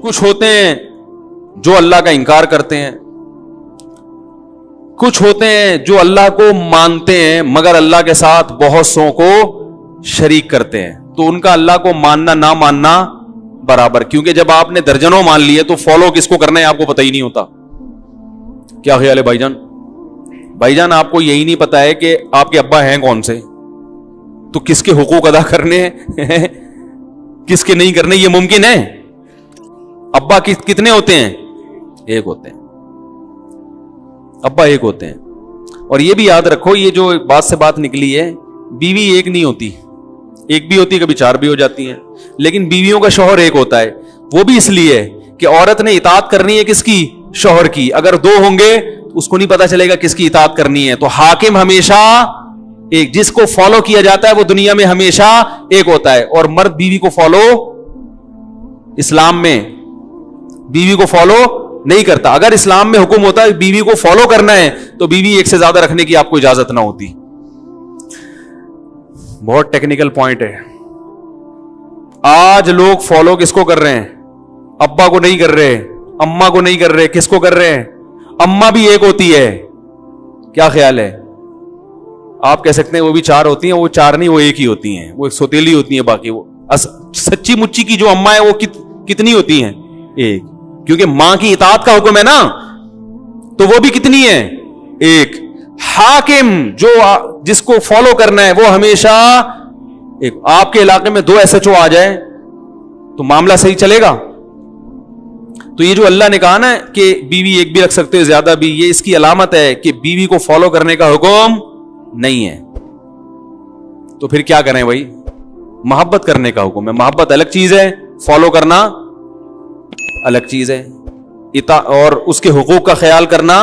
کچھ ہوتے ہیں جو اللہ کا انکار کرتے ہیں, کچھ ہوتے ہیں جو اللہ کو مانتے ہیں مگر اللہ کے ساتھ بہت سو کو شریک کرتے ہیں, تو ان کا اللہ کو ماننا نہ ماننا برابر, کیونکہ جب آپ نے درجنوں مان لیے تو فالو کس کو کرنا ہے آپ کو پتہ ہی نہیں ہوتا. کیا خیال ہے بھائی جان؟ بھائی جان آپ کو یہی نہیں پتا ہے کہ آپ کے ابا ہیں کون سے, تو کس کے حقوق ادا کرنے ہیں کس کے نہیں کرنے, یہ ممکن ہے؟ ابا کتنے ہوتے ہیں؟ ایک ہوتے ہیں, ابا ایک ہوتے ہیں. اور یہ بھی یاد رکھو, یہ جو بات سے بات نکلی ہے, بیوی ایک نہیں ہوتی, ایک بھی ہوتی, کبھی چار بھی ہو جاتی ہیں, لیکن بیویوں کا شوہر ایک ہوتا ہے. وہ بھی اس لیے کہ عورت نے اطاعت کرنی ہے کس کی؟ شوہر کی. اگر دو ہوں گے اس کو نہیں پتا چلے گا کس کی اطاعت کرنی ہے. تو حاکم ہمیشہ ایک, جس کو فالو کیا جاتا ہے وہ دنیا میں ہمیشہ ایک ہوتا ہے. اور مرد بیوی کو فالو, اسلام میں بیوی کو فالو نہیں کرتا. اگر اسلام میں حکم ہوتا ہے بیوی کو فالو کرنا ہے تو بیوی ایک سے زیادہ رکھنے کی آپ کو اجازت نہ ہوتی. بہت ٹیکنیکل پوائنٹ ہے. آج لوگ فالو کس کو کر رہے ہیں؟ ابا کو نہیں کر رہے, اما کو نہیں کر رہے, کس کو کر رہے ہیں؟ اما بھی ایک ہوتی ہے. کیا خیال ہے؟ آپ کہہ سکتے ہیں وہ بھی چار ہوتی ہیں, وہ چار نہیں, وہ ایک ہی ہوتی ہیں, وہ ایک سوتیلی ہوتی ہیں. باقی وہ سچی مچی کی جو اما ہے وہ کتنی ہوتی ہیں؟ ایک. کیونکہ ماں کی اطاعت کا حکم ہے نا, تو وہ بھی کتنی ہے؟ ایک. حاکم جو جس کو فالو کرنا ہے وہ ہمیشہ ایک. آپ کے علاقے میں 2 SHO آ جائے تو معاملہ صحیح چلے گا؟ تو یہ جو اللہ نے کہا نا کہ بیوی ایک بھی رکھ سکتے ہو, زیادہ بھی, یہ اس کی علامت ہے کہ بیوی کو فالو کرنے کا حکم نہیں ہے. تو پھر کیا کریں بھائی؟ محبت کرنے کا حکم ہے. محبت الگ چیز ہے, فالو کرنا الگ چیز ہے, اور اس کے حقوق کا خیال کرنا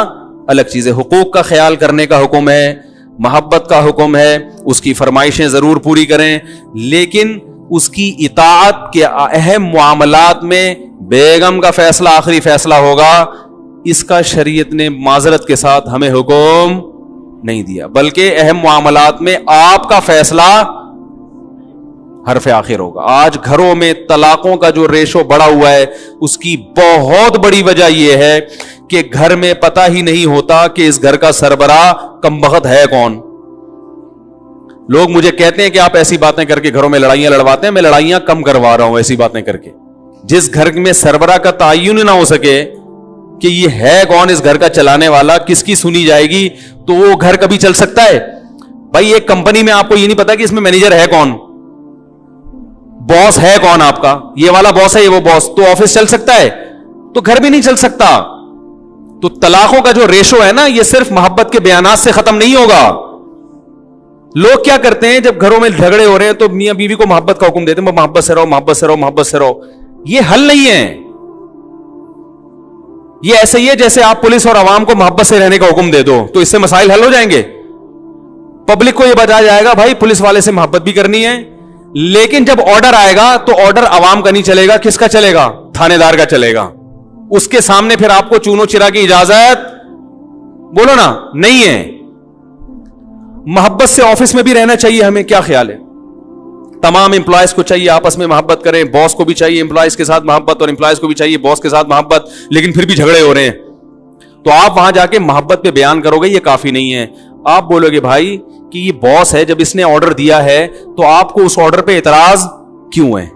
الگ چیز ہے. حقوق کا خیال کرنے کا حکم ہے, محبت کا حکم ہے, اس کی فرمائشیں ضرور پوری کریں, لیکن اس کی اطاعت کے اہم معاملات میں بیگم کا فیصلہ آخری فیصلہ ہوگا, اس کا شریعت نے معذرت کے ساتھ ہمیں حکم نہیں دیا, بلکہ اہم معاملات میں آپ کا فیصلہ حرف آخر ہوگا. آج گھروں میں طلاقوں کا جو ریشو بڑا ہوا ہے اس کی بہت بڑی وجہ یہ ہے کہ گھر میں پتہ ہی نہیں ہوتا کہ اس گھر کا سربراہ کمبخت ہے کون. لوگ مجھے کہتے ہیں کہ آپ ایسی باتیں کر کے گھروں میں لڑائیاں لڑواتے ہیں. میں لڑائیاں کم کروا رہا ہوں ایسی باتیں کر کے. جس گھر میں سربراہ کا تعین نہ ہو سکے کہ یہ ہے کون اس گھر کا چلانے والا, کس کی سنی جائے گی, تو وہ گھر کبھی چل سکتا ہے؟ بھائی ایک کمپنی میں آپ کو یہ نہیں پتا کہ اس میں مینیجر ہے کون, باس ہے کون آپ کا, یہ والا باس ہے, یہ وہ باس, تو آفس چل سکتا ہے؟ تو گھر بھی نہیں چل سکتا. تو طلاقوں کا جو ریشو ہے نا, یہ صرف محبت کے بیانات سے ختم نہیں ہوگا. لوگ کیا کرتے ہیں جب گھروں میں جھگڑے ہو رہے ہیں تو میاں بیوی کو محبت کا حکم دیتے ہیں, محبت سے رہو, محبت سے رہو, محبت سے رہو. یہ حل نہیں ہے. یہ ایسے ہی ہے جیسے آپ پولیس اور عوام کو محبت سے رہنے کا حکم دے دو, تو اس سے مسائل حل ہو جائیں گے. پبلک کو یہ بتایا جائے گا بھائی پولیس والے سے محبت بھی کرنی ہے, لیکن جب آرڈر آئے گا تو آرڈر عوام کا نہیں چلے گا, کس کا چلے گا؟ تھانے دار کا چلے گا. اس کے سامنے پھر آپ کو چونو چرا کی اجازت بولو نا نہیں ہے. محبت سے آفس میں بھی رہنا چاہیے ہمیں. کیا خیال ہے؟ تمام امپلائیز کو چاہیے آپس میں محبت کریں, باس کو بھی چاہیے امپلائیز کے ساتھ محبت, اور امپلائیز کو بھی چاہیے باس کے ساتھ محبت, لیکن پھر بھی جھگڑے ہو رہے ہیں. تو آپ وہاں جا کے محبت پہ بیان کرو گے, یہ کافی نہیں ہے. آپ بولو گے بھائی کہ یہ باس ہے, جب اس نے آرڈر دیا ہے تو آپ کو اس آرڈر پہ اعتراض کیوں ہے؟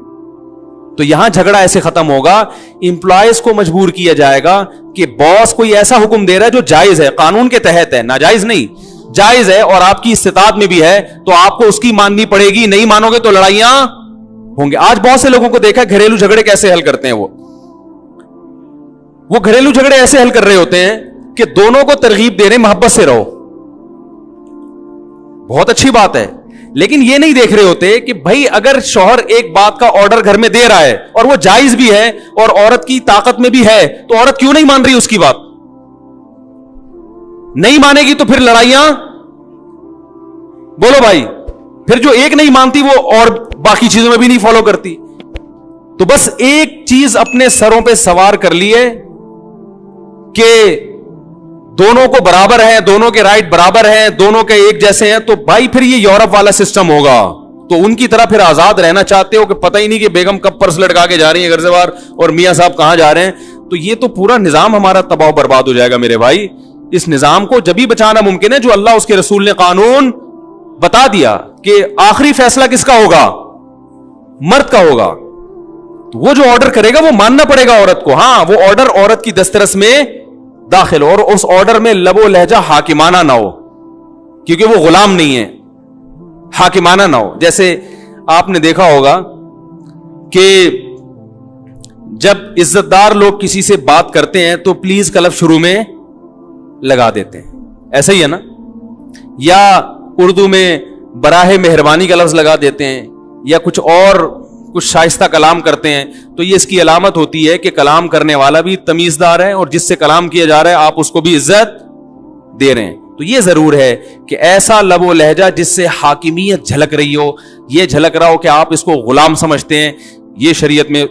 تو یہاں جھگڑا ایسے ختم ہوگا. امپلائیز کو مجبور کیا جائے گا کہ باس کوئی ایسا حکم دے رہا ہے جو جائز ہے, قانون کے تحت ہے, ناجائز نہیں, جائز ہے, اور آپ کی استطاعت میں بھی ہے, تو آپ کو اس کی ماننی پڑے گی. نہیں مانو گے تو لڑائیاں ہوں گے. آج بہت سے لوگوں کو دیکھا گھریلو جھگڑے کیسے حل کرتے ہیں. وہ گھریلو جھگڑے ایسے حل کر رہے ہوتے ہیں کہ دونوں کو ترغیب دے رہے محبت سے رہو, بہت اچھی بات ہے, لیکن یہ نہیں دیکھ رہے ہوتے کہ بھائی اگر شوہر ایک بات کا آرڈر گھر میں دے رہا ہے اور وہ جائز بھی ہے اور عورت کی طاقت میں بھی ہے, تو عورت کیوں نہیں مان رہی اس کی بات؟ نہیں مانے گی تو پھر لڑائیاں, بولو بھائی, پھر جو ایک نہیں مانتی وہ اور باقی چیزوں میں بھی نہیں فالو کرتی. تو بس ایک چیز اپنے سروں پہ سوار کر لیے کہ دونوں کو برابر ہے, دونوں کے رائٹ برابر ہیں, دونوں کے ایک جیسے ہیں, تو بھائی پھر یہ یورپ والا سسٹم ہوگا. تو ان کی طرح پھر آزاد رہنا چاہتے ہو کہ پتہ ہی نہیں کہ بیگم کب پرس لٹکا کے جا رہی ہیں گھر سے باہر اور میاں صاحب کہاں جا رہے ہیں. تو یہ تو پورا نظام ہمارا تباہ و برباد ہو جائے گا میرے بھائی. اس نظام کو جبھی بچانا ممکن ہے جو اللہ اس کے رسول نے قانون بتا دیا کہ آخری فیصلہ کس کا ہوگا, مرد کا ہوگا. وہ جو آرڈر کرے گا وہ ماننا پڑے گا عورت کو. ہاں وہ آرڈر عورت کی دسترس میں داخل ہو, اور اس آرڈر میں لب و لہجہ حاکمانہ نہ ہو, کیونکہ وہ غلام نہیں ہے, حاکمانہ نہ ہو. جیسے آپ نے دیکھا ہوگا کہ جب عزت دار لوگ کسی سے بات کرتے ہیں تو پلیز کا لفظ شروع میں لگا دیتے ہیں, ایسا ہی ہے نا, یا اردو میں براہ مہربانی کا لفظ لگا دیتے ہیں, یا کچھ شائستہ کلام کرتے ہیں. تو یہ اس کی علامت ہوتی ہے کہ کلام کرنے والا بھی تمیزدار ہے, اور جس سے کلام کیا جا رہا ہے آپ اس کو بھی عزت دے رہے ہیں. تو یہ ضرور ہے کہ ایسا لب و لہجہ جس سے حاکمیت جھلک رہی ہو, یہ جھلک رہا ہو کہ آپ اس کو غلام سمجھتے ہیں, یہ شریعت میں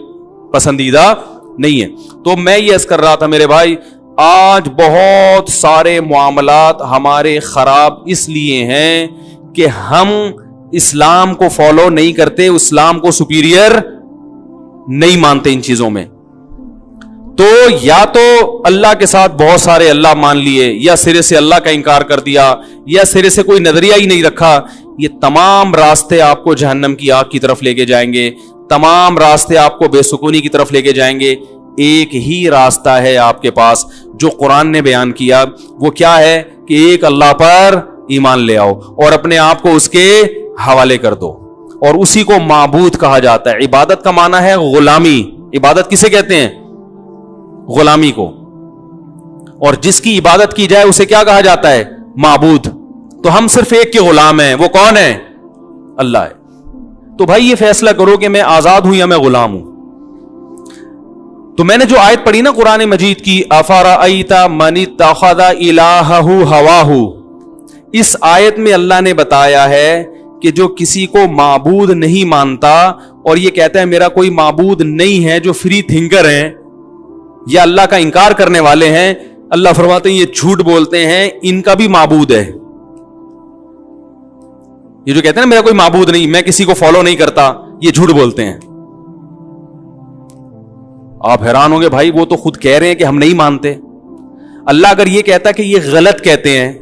پسندیدہ نہیں ہے. تو میں یہ عرض کر رہا تھا میرے بھائی, آج بہت سارے معاملات ہمارے خراب اس لیے ہیں کہ ہم اسلام کو فالو نہیں کرتے, اسلام کو سپیریئر نہیں مانتے ان چیزوں میں. تو یا تو اللہ کے ساتھ بہت سارے اللہ مان لیے, یا سرے سے اللہ کا انکار کر دیا, یا سرے سے کوئی نظریہ ہی نہیں رکھا. یہ تمام راستے آپ کو جہنم کی آگ کی طرف لے کے جائیں گے, تمام راستے آپ کو بے سکونی کی طرف لے کے جائیں گے. ایک ہی راستہ ہے آپ کے پاس جو قرآن نے بیان کیا, وہ کیا ہے کہ ایک اللہ پر ایمان لے آؤ اور اپنے آپ کو اس کے حوالے کر دو, اور اسی کو معبود کہا جاتا ہے. عبادت کا معنی ہے غلامی. عبادت کسے کہتے ہیں؟ غلامی کو. اور جس کی عبادت کی جائے اسے کیا کہا جاتا ہے؟ معبود. تو ہم صرف ایک کے غلام ہیں, وہ کون ہے؟ اللہ ہے. تو بھائی یہ فیصلہ کرو کہ میں آزاد ہوں یا میں غلام ہوں. تو میں نے جو آیت پڑھی نا قرآن مجید کی, افرأیت من اتخذ الہہ ہواہ, اس آیت میں اللہ نے بتایا ہے کہ جو کسی کو معبود نہیں مانتا اور یہ کہتا ہے میرا کوئی معبود نہیں ہے, جو فری تھنکر ہیں یا اللہ کا انکار کرنے والے ہیں, اللہ فرماتے ہیں یہ جھوٹ بولتے ہیں, ان کا بھی معبود ہے. یہ جو کہتے ہیں نا میرا کوئی معبود نہیں, میں کسی کو فالو نہیں کرتا, یہ جھوٹ بولتے ہیں. آپ حیران ہوں گے بھائی, وہ تو خود کہہ رہے ہیں کہ ہم نہیں مانتے. اللہ اگر یہ کہتا کہ یہ غلط کہتے ہیں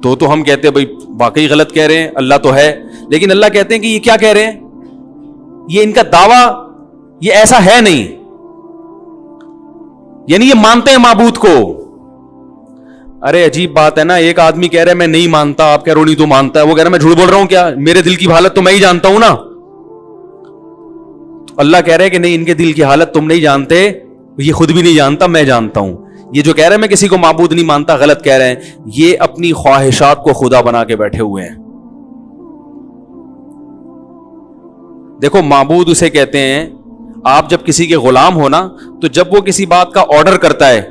تو ہم کہتے ہیں بھائی واقعی غلط کہہ رہے ہیں, اللہ تو ہے. لیکن اللہ کہتے ہیں کہ یہ کیا کہہ رہے ہیں, یہ ان کا دعویٰ یہ ایسا ہے نہیں, یعنی یہ مانتے ہیں معبود کو. ارے عجیب بات ہے نا, ایک آدمی کہہ رہا ہے میں نہیں مانتا, آپ کہہ رہے ہو نہیں تو مانتا ہے, وہ کہہ رہا ہے میں جھوٹ بول رہا ہوں کیا, میرے دل کی حالت تو میں ہی جانتا ہوں نا. اللہ کہہ رہے کہ نہیں, ان کے دل کی حالت تم نہیں جانتے, یہ خود بھی نہیں جانتا, میں جانتا ہوں. یہ جو کہہ رہے ہیں میں کسی کو معبود نہیں مانتا, غلط کہہ رہے ہیں. یہ اپنی خواہشات کو خدا بنا کے بیٹھے ہوئے ہیں. دیکھو معبود اسے کہتے ہیں, آپ جب کسی کے غلام ہو نا, تو جب وہ کسی بات کا آرڈر کرتا ہے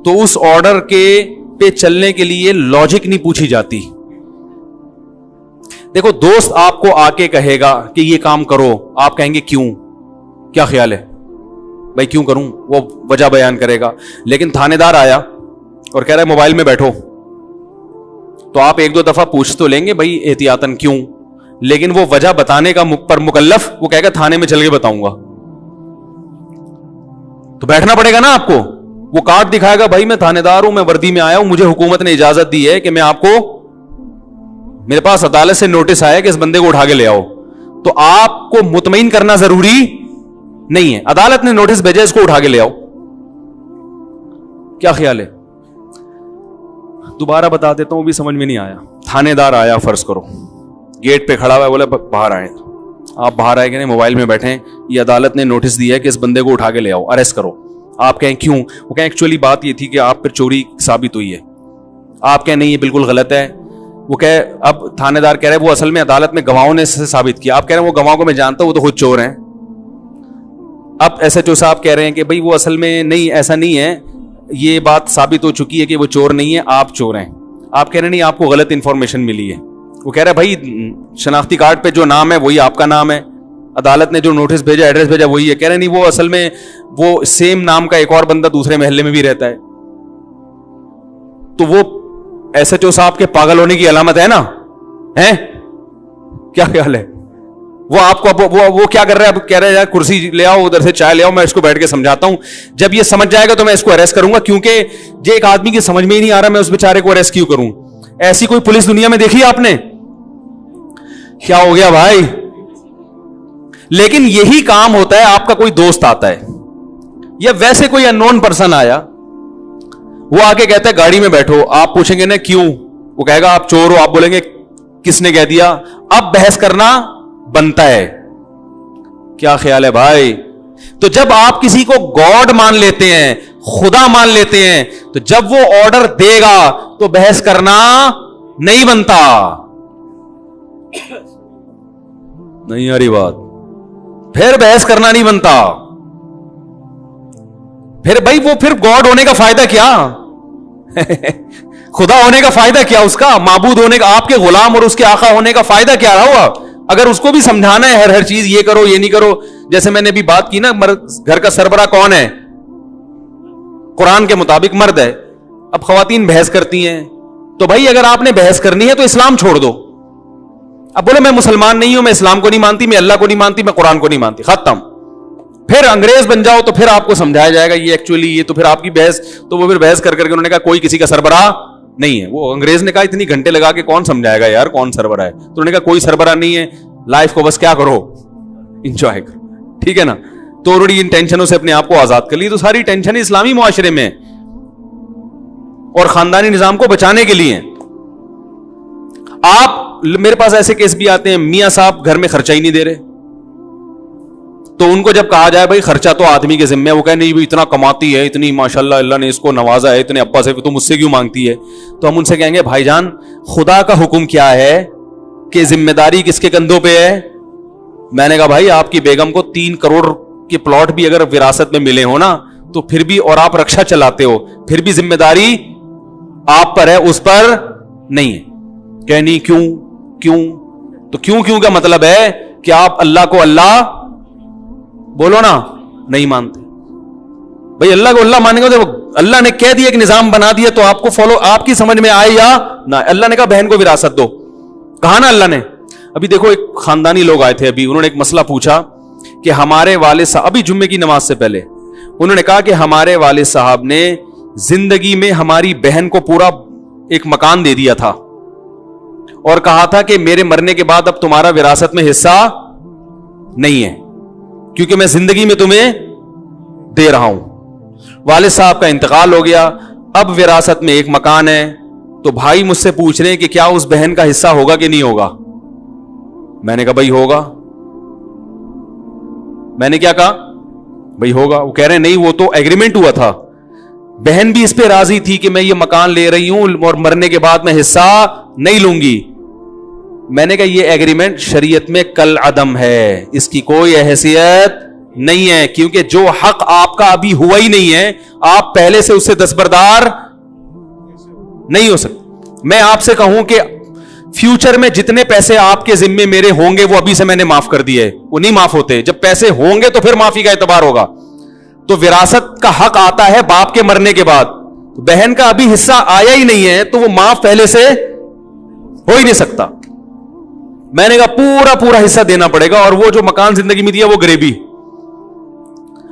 تو اس آرڈر کے پہ چلنے کے لیے لاجک نہیں پوچھی جاتی. دیکھو دوست آپ کو آ کے کہے گا کہ یہ کام کرو, آپ کہیں گے کیوں, کیا خیال ہے بھائی کیوں کروں, وہ وجہ بیان کرے گا. لیکن تھانے دار آیا اور کہہ رہا ہے موبائل میں بیٹھو, تو آپ ایک دو دفعہ پوچھ تو لیں گے بھائی احتیاطاً کیوں, لیکن وہ وجہ بتانے کا پر مکلف وہ کہے گا تھانے میں چل کے بتاؤں گا. تو بیٹھنا پڑے گا نا آپ کو. وہ کارڈ دکھائے گا بھائی میں تھانے دار ہوں, میں وردی میں آیا ہوں, مجھے حکومت نے اجازت دی ہے کہ میں آپ کو, میرے پاس عدالت سے نوٹس آیا کہ اس بندے کو اٹھا کے لے آؤ. تو آپ کو مطمئن کرنا ضروری نہیں ہے, عدالت نے نوٹس بھیجا اس کو اٹھا کے لے آؤ. کیا خیال ہے؟ دوبارہ بتا دیتا ہوں, بھی سمجھ میں نہیں آیا. تھانے دار آیا, فرض کرو گیٹ پہ کھڑا ہوا ہے, بولے باہر آئے. آپ باہر آئے کہ نہیں, موبائل میں بیٹھے, یہ عدالت نے نوٹس دیا ہے کہ اس بندے کو اٹھا کے لے آؤ, اریسٹ کرو. آپ کہیں کیوں, وہ کہیں ایکچولی بات یہ تھی کہ آپ پر چوری ثابت ہوئی ہے. آپ کہیں نہیں یہ بالکل غلط ہے. وہ کہے, اب تھانے دار کہہ رہے وہ اصل میں عدالت میں گواہوں نے ثابت کیا. آپ کہہ رہے ہیں وہ گواہوں کو میں جانتا ہوں, وہ تو خود چور ہیں. اب ایس ایچ او صاحب کہہ رہے ہیں کہ بھائی وہ اصل میں نہیں, ایسا نہیں ہے, یہ بات ثابت ہو چکی ہے کہ وہ چور نہیں ہے, آپ چور ہیں. آپ کہہ رہے ہیں نہیں آپ کو غلط انفارمیشن ملی ہے. وہ کہہ رہا ہے بھائی شناختی کارڈ پہ جو نام ہے وہی آپ کا نام ہے, عدالت نے جو نوٹس بھیجا ایڈریس بھیجا وہی ہے. کہہ رہے نہیں وہ اصل میں وہ سیم نام کا ایک اور بندہ دوسرے محلے میں بھی رہتا ہے. تو وہ ایس ایچ او صاحب کے پاگل ہونے کی علامت ہے نا, ہیں؟ کیا خیال ہے؟ وہ آپ کو وہ کیا کر رہا ہے؟ اب کہہ رہے ہیں کرسی لے آؤ, ادھر سے چائے لے آؤ, میں اس کو بیٹھ کے سمجھاتا ہوں. جب یہ سمجھ جائے گا تو میں اس کو اریسٹ کروں گا, کیونکہ یہ ایک آدمی کی سمجھ میں ہی نہیں آ رہا میں اس بیچارے کو اریسٹ کیوں کروں. ایسی کوئی پولیس دنیا میں دیکھی آپ نے؟ کیا ہو گیا بھائی؟ لیکن یہی کام ہوتا ہے, آپ کا کوئی دوست آتا ہے یا ویسے کوئی ان نون پرسن آیا, وہ آ کے کہتا ہے گاڑی میں بیٹھو, آپ پوچھیں گے نا کیوں, وہ کہے گا آپ چور ہو, آپ بولیں گے کس نے کہہ دیا. اب بحث کرنا بنتا ہے. کیا خیال ہے بھائی؟ تو جب آپ کسی کو گاڈ مان لیتے ہیں, خدا مان لیتے ہیں, تو جب وہ آرڈر دے گا تو بحث کرنا نہیں بنتا. نہیں آ رہی بات؟ پھر بحث کرنا نہیں بنتا. پھر بھائی وہ پھر گاڈ ہونے کا فائدہ کیا؟ خدا ہونے کا فائدہ کیا اس کا؟ معبود ہونے کا, آپ کے غلام اور اس کے آقا ہونے کا فائدہ کیا رہا ہوا؟ اگر اس کو بھی سمجھانا ہے ہر چیز یہ کرو یہ نہیں کرو, جیسے میں نے بھی بات کی نا, گھر کا سربراہ کون ہے؟ قرآن کے مطابق مرد ہے. اب خواتین بحث کرتی ہیں, تو بھائی اگر آپ نے بحث کرنی ہے تو اسلام چھوڑ دو. اب بولے میں مسلمان نہیں ہوں, میں اسلام کو نہیں مانتی, میں اللہ کو نہیں مانتی, میں قرآن کو نہیں مانتی, ختم. پھر انگریز بن جاؤ تو پھر آپ کو سمجھایا جائے گا یہ ایکچولی یہ, تو پھر آپ کی بحث, تو وہ پھر بحث کر کے انہوں نے کہا کوئی کسی کا سربراہ نہیں ہے. وہ انگریز نے کہا اتنی گھنٹے لگا کے کون سمجھائے گا یار کون سربراہ ہے, تو انہوں نے کہا کوئی سربراہ نہیں ہے, لائف کو بس کیا کرو, انجوائے کرو. ٹھیک ہے نا؟ تو آلریڈی ان ٹینشنوں سے اپنے آپ کو آزاد کر لی. تو ساری ٹینشن اسلامی معاشرے میں اور خاندانی نظام کو بچانے کے لیے. آپ میرے پاس ایسے کیس بھی آتے ہیں, میاں صاحب گھر میں خرچہ ہی نہیں دے رہے, تو ان کو جب کہا جائے بھائی خرچہ تو آدمی کے ذمہ ہے, وہ کہے نہیں بھائی اتنا کماتی ہے, اتنی ماشاءاللہ اللہ نے اس کو نوازا ہے, اتنے ابا سے, تو مجھ سے کیوں مانگتی ہے؟ تو ہم ان سے کہیں گے بھائی جان خدا کا حکم کیا ہے کہ ذمہ داری کس کے کندھوں پہ ہے؟ میں نے کہا بھائی آپ کی بیگم کو 3 کروڑ کے پلاٹ بھی اگر وراثت میں ملے ہو نا, تو پھر بھی, اور آپ رکشا چلاتے ہو, پھر بھی ذمہ داری آپ پر ہے, اس پر نہیں ہے. کہ نہیں کیوں؟ تو کیوں کا مطلب ہے کہ آپ اللہ کو اللہ بولو نا نہیں مانتے. بھائی اللہ کو اللہ مانیں گے تو اللہ نے کہہ دیا ایک نظام بنا دیا, تو آپ کو فالو, آپ کی سمجھ میں آئے یا نہ. اللہ نے کہا بہن کو وراثت دو, کہا نا اللہ نے. ابھی دیکھو ایک خاندانی لوگ آئے تھے, ابھی انہوں نے ایک مسئلہ پوچھا کہ ہمارے والد صاحب, ابھی جمعے کی نماز سے پہلے انہوں نے کہا کہ ہمارے والد صاحب نے زندگی میں ہماری بہن کو پورا ایک مکان دے دیا تھا, اور کہا تھا کہ میرے مرنے کے بعد اب تمہارا وراثت میں حصہ نہیں ہے, کیونکہ میں زندگی میں تمہیں دے رہا ہوں. والد صاحب کا انتقال ہو گیا, اب وراثت میں ایک مکان ہے, تو بھائی مجھ سے پوچھ رہے ہیں کہ کیا اس بہن کا حصہ ہوگا کہ نہیں ہوگا. میں نے کہا بھائی ہوگا. میں نے کیا کہا؟ بھائی ہوگا. وہ کہہ رہے ہیں نہیں وہ تو ایگریمنٹ ہوا تھا, بہن بھی اس پہ راضی تھی کہ میں یہ مکان لے رہی ہوں اور مرنے کے بعد میں حصہ نہیں لوں گی. میں نے کہا یہ ایگریمنٹ شریعت میں کل عدم ہے, اس کی کوئی حیثیت نہیں ہے, کیونکہ جو حق آپ کا ابھی ہوا ہی نہیں ہے, آپ پہلے سے اس سے دستبردار نہیں ہو سکتے. میں آپ سے کہوں کہ فیوچر میں جتنے پیسے آپ کے ذمے میرے ہوں گے وہ ابھی سے میں نے معاف کر دیے, وہ نہیں معاف ہوتے. جب پیسے ہوں گے تو پھر معافی کا اعتبار ہوگا. تو وراثت کا حق آتا ہے باپ کے مرنے کے بعد, بہن کا ابھی حصہ آیا ہی نہیں ہے, تو وہ معاف پہلے سے ہو ہی نہیں سکتا. میں نے کہا پورا حصہ دینا پڑے گا, اور وہ جو مکان زندگی میں دیا وہ گریبی.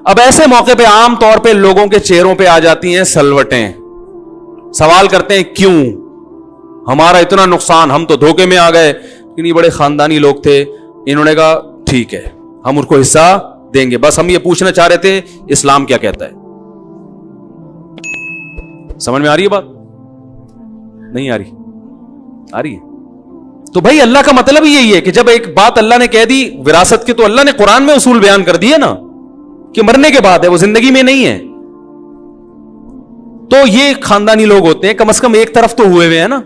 اب ایسے موقع پہ عام طور پہ لوگوں کے چہروں پہ آ جاتی ہیں سلوٹیں, سوال کرتے ہیں کیوں ہمارا اتنا نقصان, ہم تو دھوکے میں آ گئے. یہ بڑے خاندانی لوگ تھے, انہوں نے کہا ٹھیک ہے ہم ان کو حصہ دیں گے, بس ہم یہ پوچھنا چاہ رہے تھے اسلام کیا کہتا ہے. سمجھ میں آ رہی ہے بات؟ نہیں آ رہی؟ آ رہی ہے. تو بھائی اللہ کا مطلب ہی یہی ہے کہ جب ایک بات اللہ نے کہہ دی وراثت کی, تو اللہ نے قرآن میں اصول بیان کر دیے نا کہ مرنے کے بعد ہے, وہ زندگی میں نہیں ہے. تو یہ خاندانی لوگ ہوتے ہیں, کم از کم ایک طرف تو ہوئے ہوئے ہیں نا.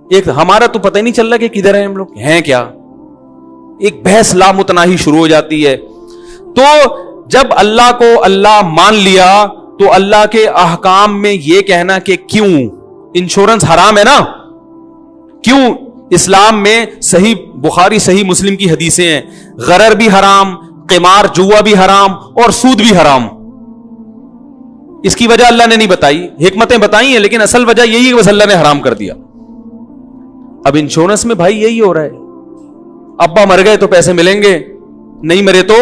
ایک ہمارا تو پتہ ہی نہیں چل رہا کہ کدھر ہیں ہم لوگ, ہیں کیا. ایک بحث لامتناہی شروع ہو جاتی ہے. تو جب اللہ کو اللہ مان لیا تو اللہ کے احکام میں یہ کہنا کہ کیوں انشورنس حرام ہے نا, کیوں اسلام میں صحیح بخاری صحیح مسلم کی حدیثیں ہیں, غرر بھی حرام, قمار جوا بھی حرام, اور سود بھی حرام. اس کی وجہ اللہ نے نہیں بتائی, حکمتیں بتائی ہیں, لیکن اصل وجہ یہی ہے کہ بس اللہ نے حرام کر دیا. اب انشورنس میں بھائی یہی ہو رہا ہے, ابا مر گئے تو پیسے ملیں گے, نہیں مرے تو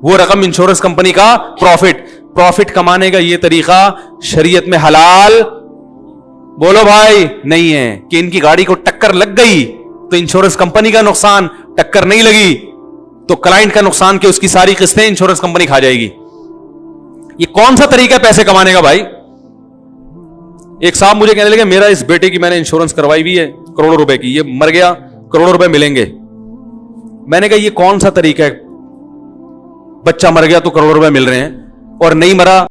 وہ رقم انشورنس کمپنی کا پروفٹ کمانے کا یہ طریقہ شریعت میں حلال بولو بھائی نہیں ہے. کہ ان کی گاڑی کو ٹکر لگ گئی تو انشورنس کمپنی کا نقصان, ٹکر نہیں لگی تو کلائنٹ کا نقصان, کہ اس کی ساری قسطیں انشورنس کمپنی کھا جائے گی. یہ کون سا طریقہ ہے پیسے کمانے کا بھائی؟ ایک صاحب مجھے کہنے لگے میرا اس بیٹے کی میں نے انشورنس کروائی ہوئی ہے کروڑوں روپے کی, یہ مر گیا کروڑوں روپے ملیں گے. میں نے کہا یہ کون سا طریقہ ہے, بچہ مر گیا تو کروڑوں روپے مل رہے ہیں, اور نہیں مرا